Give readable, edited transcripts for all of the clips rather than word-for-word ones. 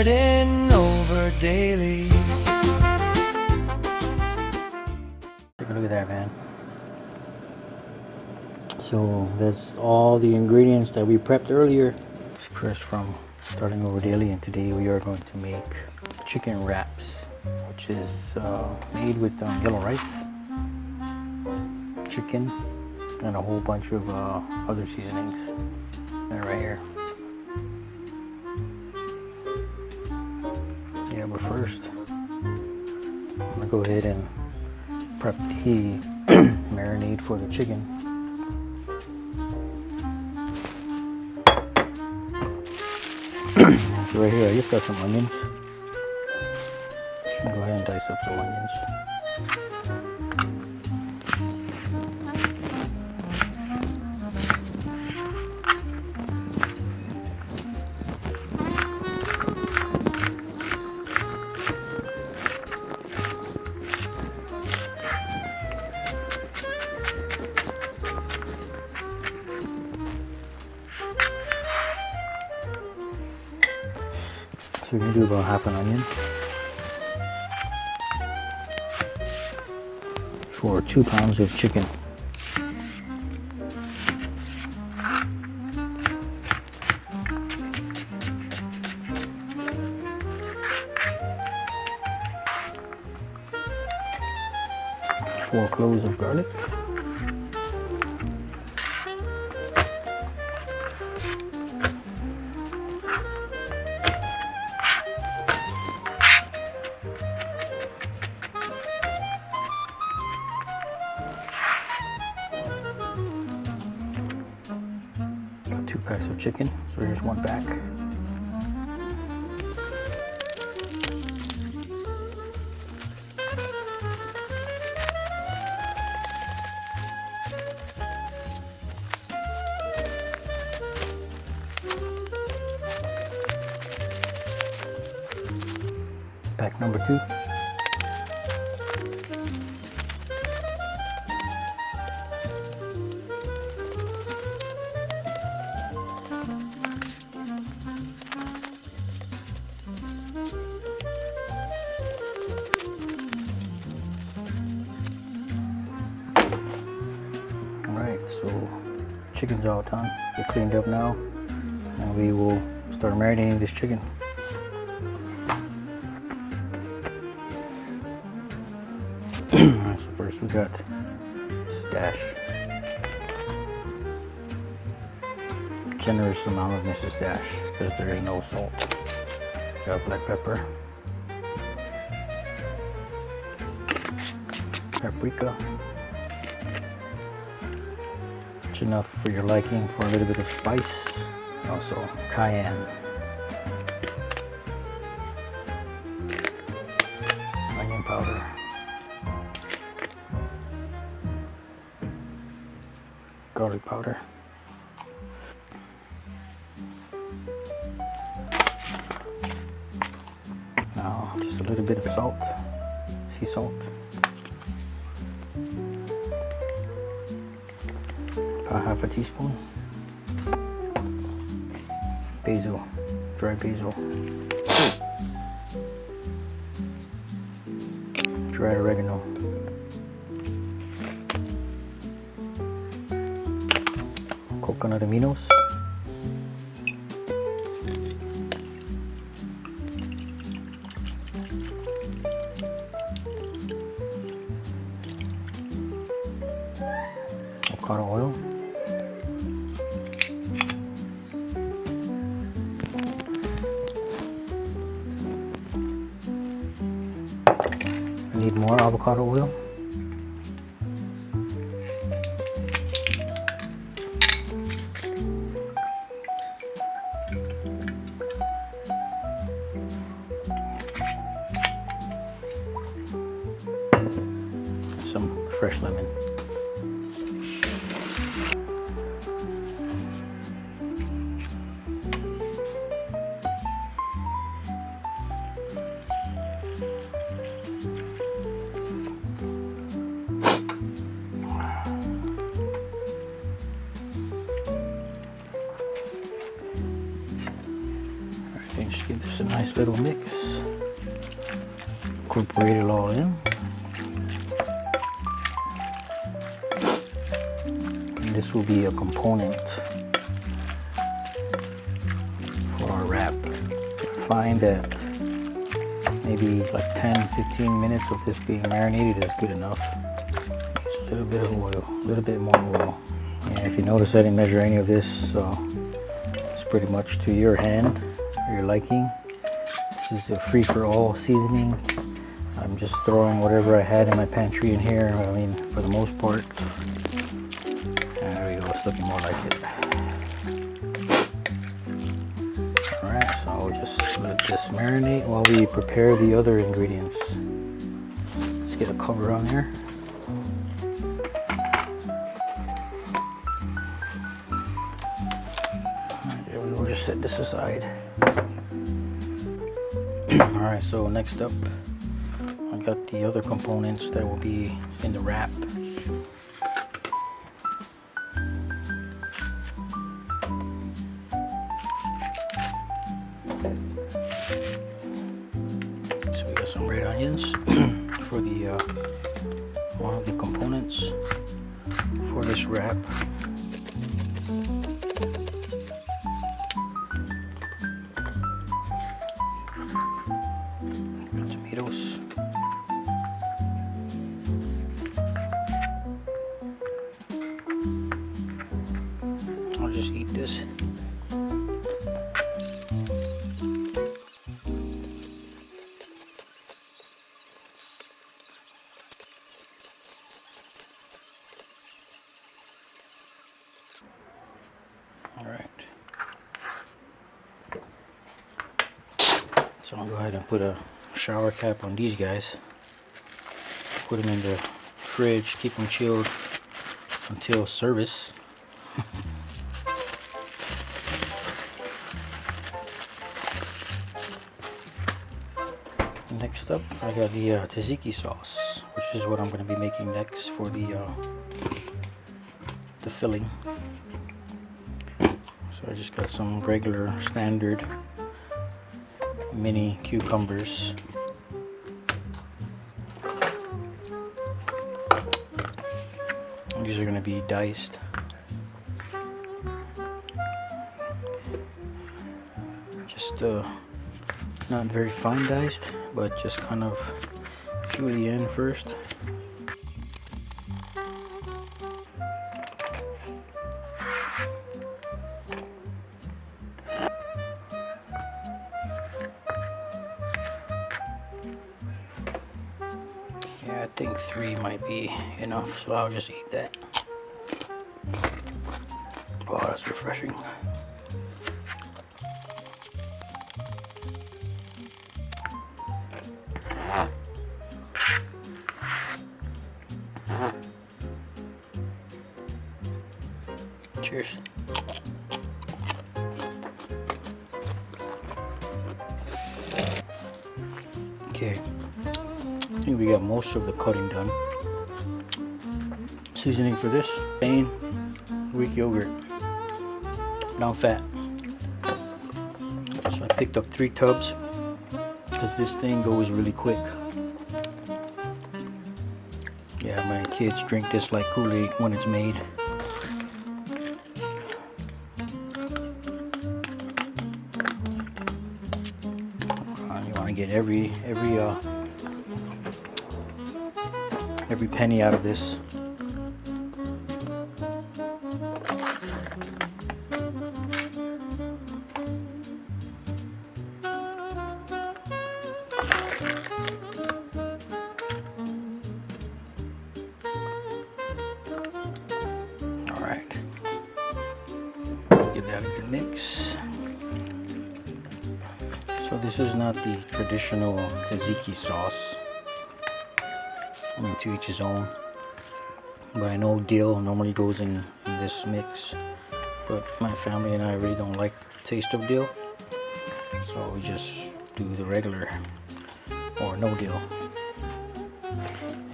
starting over daily. Take a look at that, man. So that's all the ingredients that we prepped earlier. It's Chris from Starting Over Daily, and today we are going to make chicken wraps, which is made with yellow rice, chicken, and a whole bunch of other seasonings. And right here. Yeah, but first, I'm gonna go ahead and prep the marinade for the chicken. So right here, I just got some onions. Just gonna go ahead and dice up some onions. So we can do about half an onion for 2 pounds of chicken. Four cloves of garlic. Got 2 packs of chicken, so here's 1 pack. Pack number 2. Alright, so chicken's all done. It's cleaned up now, and we will start marinating this chicken. Alright, so first we got stash. Generous amount of Mrs. Dash because there is no salt. Got black pepper, paprika, it's enough for your liking for a little bit of spice, and also cayenne, onion powder, garlic powder, now just a little bit of salt, sea salt, about half a teaspoon, basil, dry basil, dried oregano, coconut aminos, avocado oil, need more avocado oil, some fresh lemon. give this a nice little mix. Incorporate it all in. And this will be a component for our wrap. Find that maybe like 10-15 minutes of this being marinated is good enough. Just a little bit of oil, a little bit more oil. And if you notice, I didn't measure any of this, so it's pretty much to your hand or your liking. This is a free-for-all seasoning. I'm just throwing whatever I had in my pantry in here. I mean, for the most part. There we go, it's looking more like it. Alright, so I'll just let this marinate while we prepare the other ingredients. Let's get a cover on here. Alright, there we go, just set this aside. Alright, so next up, I got the other components that will be in the wrap. So we got some red onions for the one of the components for this wrap. Tomatoes. I'll just eat this. All right. So I'll go ahead and put a shower cap on these guys. Put them in the fridge, keep them chilled until service. Next up, I got the tzatziki sauce, which is what I'm going to be making next for the filling. So I just got some regular standard mini cucumbers. And these are going to be diced. Just not very fine diced, but just kind of through the end first. Yeah, I think 3 might be enough, so I'll just eat that. Wow, that's refreshing. Cheers. Okay, I think we got most of the cutting done. Seasoning for this, plain Greek yogurt, non-fat. So I picked up 3 tubs because this thing goes really quick. Yeah, my kids drink this like Kool-Aid when it's made. You want to get every penny out of this. All right, give that a good mix. So this is not the traditional tzatziki sauce. I mean, to each his own. But I know dill normally goes in this mix. But my family and I really don't like the taste of dill. So we just do the regular or no dill.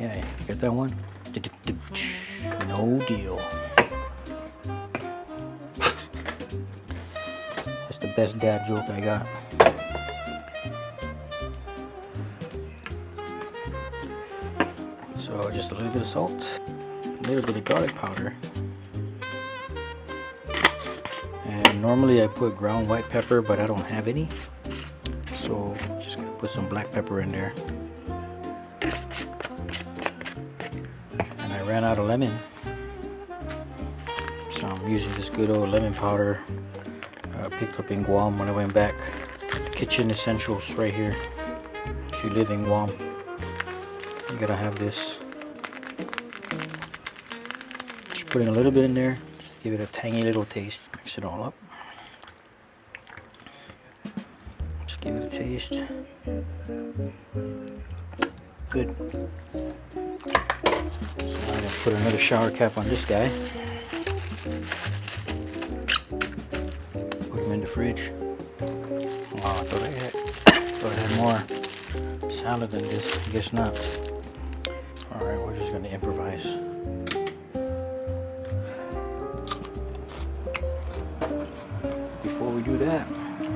Yeah, you get that one? No deal. That's the best dad joke I got. So just a little bit of salt, a little bit of garlic powder, and normally I put ground white pepper, but I don't have any, so just gonna put some black pepper in there. And I ran out of lemon, so I'm using this good old lemon powder picked up in Guam when I went back. Kitchen essentials right here. If you live in Guam, you gotta have this. Just putting a little bit in there just to give it a tangy little taste. Mix it all up. Just give it a taste. Good. So I'm gonna put another shower cap on this guy. Put him in the fridge. Oh, I thought I had more salad than this. I guess not. Alright, we're just gonna improvise. Before we do that,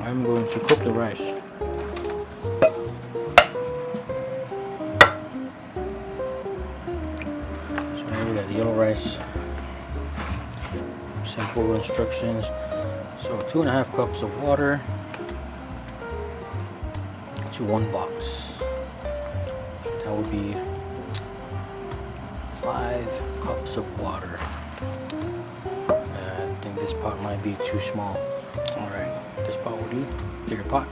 I'm going to cook the rice. So here we got the yellow rice. Simple instructions. So 2.5 cups of water to 1 box. So that would be 5 cups of water. I think this pot might be too small. Alright, this pot will do. Bigger pot.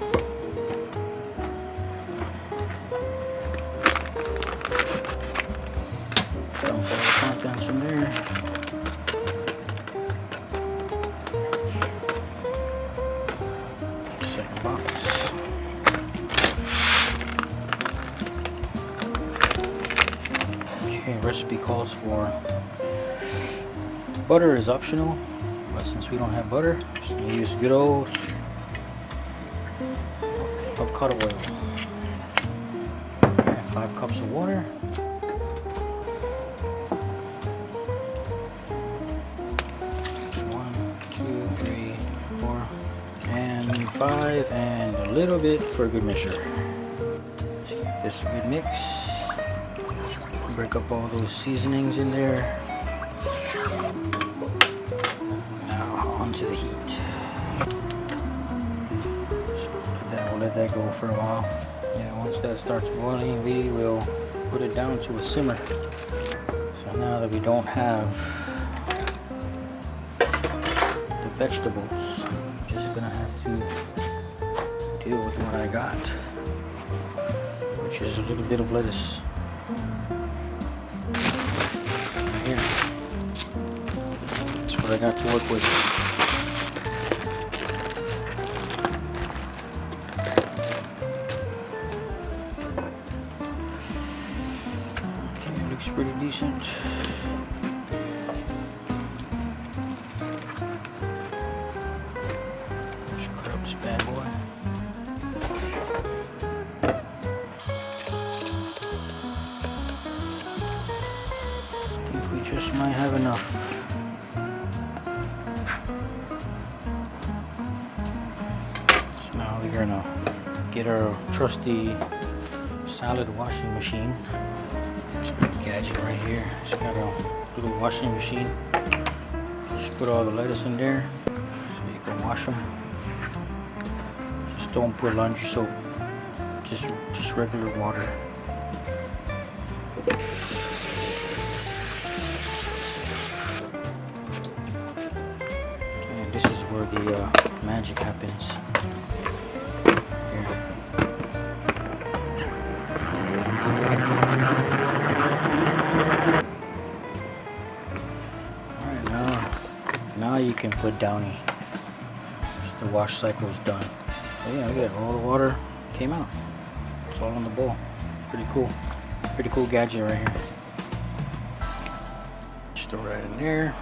Dump all the contents in there. Second box. Okay, recipe calls for butter is optional, but since we don't have butter, just gonna use good old avocado oil. And 5 cups of water. And 5, and a little bit for a good measure. Just give this a good mix. Break up all those seasonings in there. Now onto the heat. So we'll let that go for a while. Yeah, once that starts boiling, we will put it down to a simmer. So now that we don't have the vegetables, just gonna have to deal with what I got, which is a little bit of lettuce. Right here. That's what I got to work with. Okay, it looks pretty decent. This bad boy. I think we just might have enough. So now we're gonna get our trusty salad washing machine. It's a gadget right here. It's got a little washing machine. Just put all the lettuce in there so you can wash them. Don't put laundry soap, just regular water. Okay, and this is where the magic happens. Here. Alright, now you can put Downy. The wash cycle is done. So yeah, look at it, all the water came out. It's all in the bowl. Pretty cool. Pretty cool gadget right here. Just throw that in there.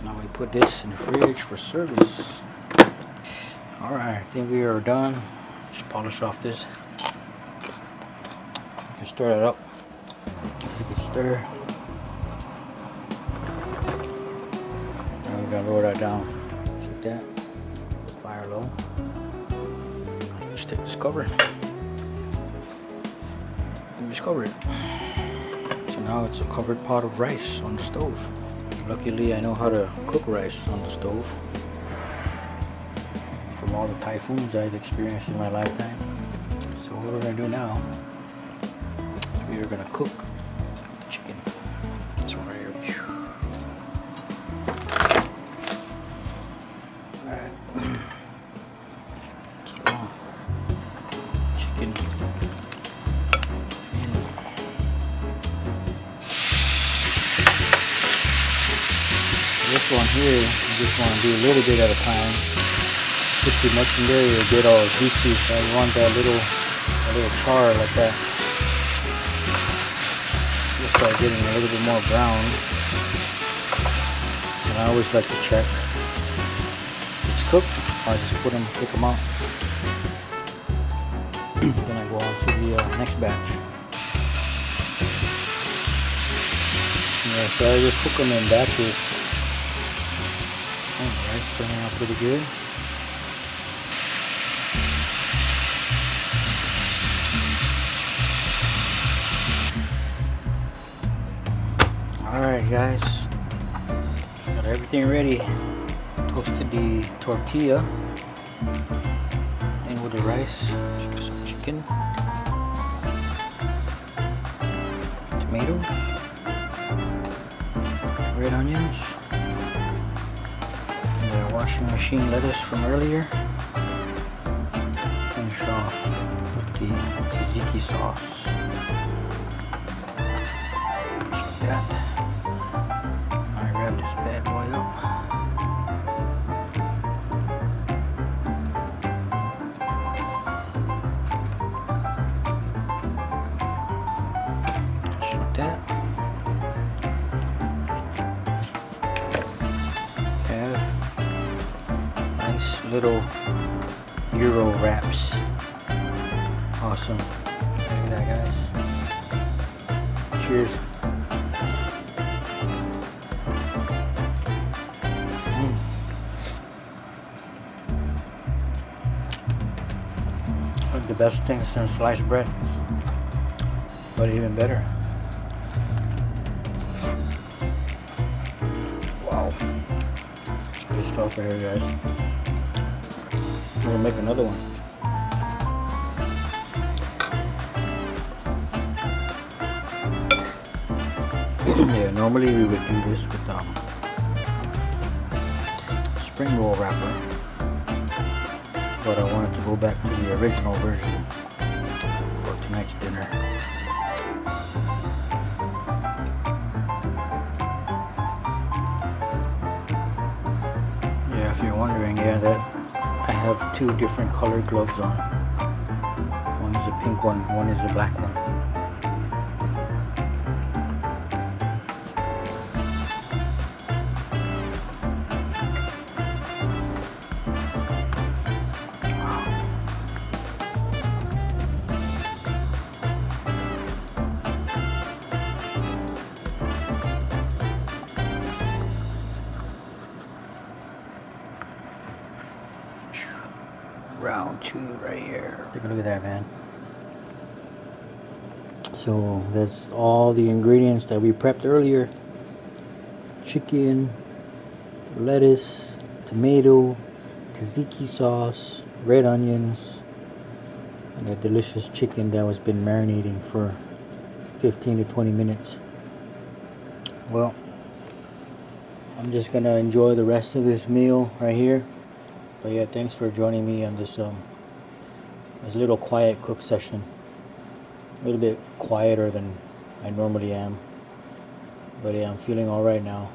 Now we put this in the fridge for service. Alright, I think we are done. Just polish off this. You can stir it up. You can stir. Now we gotta lower that down. Just like that. Fire low. Just take this cover and just cover it. So now it's a covered pot of rice on the stove. Luckily, I know how to cook rice on the stove from all the typhoons I've experienced in my lifetime. So what we're gonna do now is we are gonna cook the chicken. This one right here. Alright. So chicken in. This one here, you just want to do a little bit at a time. Put too much in there, you'll get all juicy. So you want that little char like that. You'll start getting a little bit more brown. And I always like to check if it's cooked. I just take them out. Then I go on to the next batch. Yeah, so I just cook them in batches. Alright, turning out pretty good. Alright guys, got everything ready. Toasted the tortilla in with the rice. Just get some chicken, tomatoes, red onions, and the washing machine lettuce from earlier. Finish off with the tzatziki sauce. Just like that. I grab this bad boy up. Just like that. Have nice little Gyro wraps. Awesome. Look at that, guys. Cheers. Like the best thing since sliced bread, but even better. Wow. Good stuff right here, guys. We're gonna make another one. Yeah, normally we would do this with spring roll wrapper, but I wanted to go back to the original version for tonight's dinner. Yeah, if you're wondering, yeah, that I have two different colored gloves on. One is a pink one is a black one. Round two right here. Take a look at that, man. So that's all the ingredients that we prepped earlier. Chicken, lettuce, tomato, tzatziki sauce, red onions, and a delicious chicken that was been marinating for 15 to 20 minutes. Well, I'm just gonna enjoy the rest of this meal right here. But yeah, thanks for joining me on this little quiet cook session. A little bit quieter than I normally am. But yeah, I'm feeling alright now.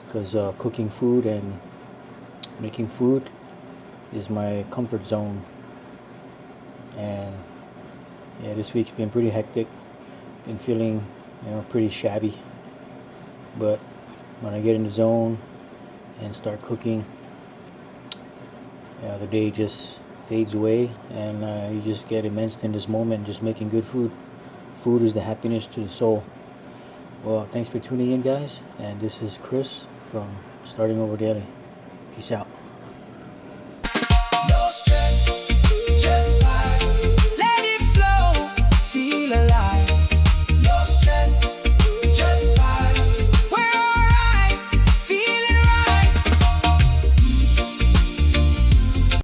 Because cooking food and making food is my comfort zone. And yeah, this week's been pretty hectic. Been feeling, pretty shabby. But when I get in the zone and start cooking, the day just fades away, and you just get immersed in this moment, just making good food. Food is the happiness to the soul. Well, thanks for tuning in, guys, and this is Chris from Starting Over Daily. Peace out.